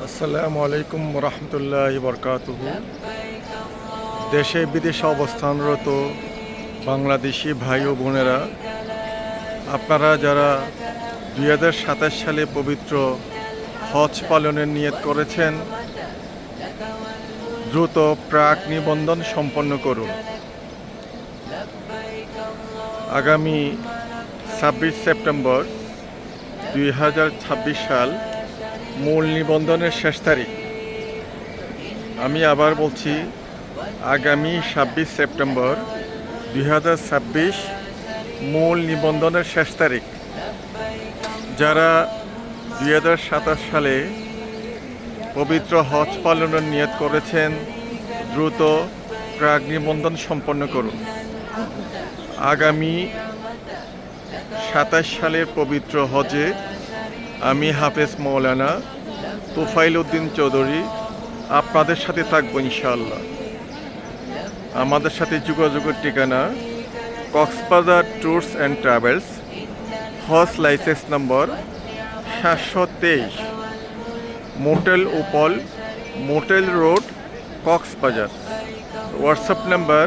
আসসালামু আলাইকুম রহমতুল্লাহি বরকাতুহু। দেশে বিদেশে অবস্থানরত বাংলাদেশি ভাই ও বোনেরা, আপনারা যারা 2027 সালে পবিত্র হজ পালনের নিয়ত করেছেন, দ্রুত প্রাক নিবন্ধন সম্পন্ন করুন। আগামী 26 সেপ্টেম্বর 2026 সাল মূল নিবন্ধনের শেষ তারিখ। আমি আবার বলছি, আগামী 26 সেপ্টেম্বর 2026 মূল নিবন্ধনের শেষ তারিখ। যারা 2027 সালে পবিত্র হজ পালনের নিয়ত করেছেন, দ্রুত প্রাক নিবন্ধন সম্পন্ন করুন। আগামী 27 সালের পবিত্র হজে আমি হাফেজ মৌলানা তোফাইল উদ্দিন চৌধুরী আপনাদের সাথে থাকবো ইনশাআল্লাহ। আমাদের সাথে যোগাযোগের ঠিকানা কক্সবাজার ট্যুরস অ্যান্ড ট্রাভেলস, হজ license number 723, motel Upal, motel road, Cox's Bazar. WhatsApp number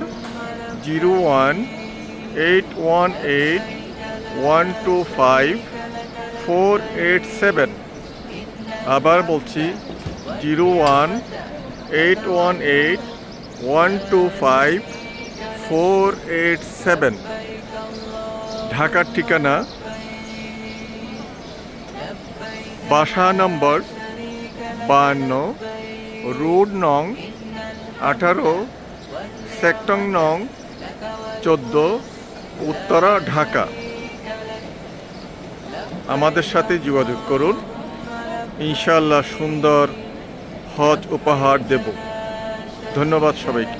0181125487। আবার বলছি 0181125487। ঢাকার ঠিকানা বাসা নম্বর 52, রোড নং 18, সেক্টর নং 14, উত্তরা, ঢাকা। আমাদের সাথে যোগাযোগ করুন, ইনশাআল্লাহ সুন্দর হজ উপহার দেব। ধন্যবাদ সবাইকে।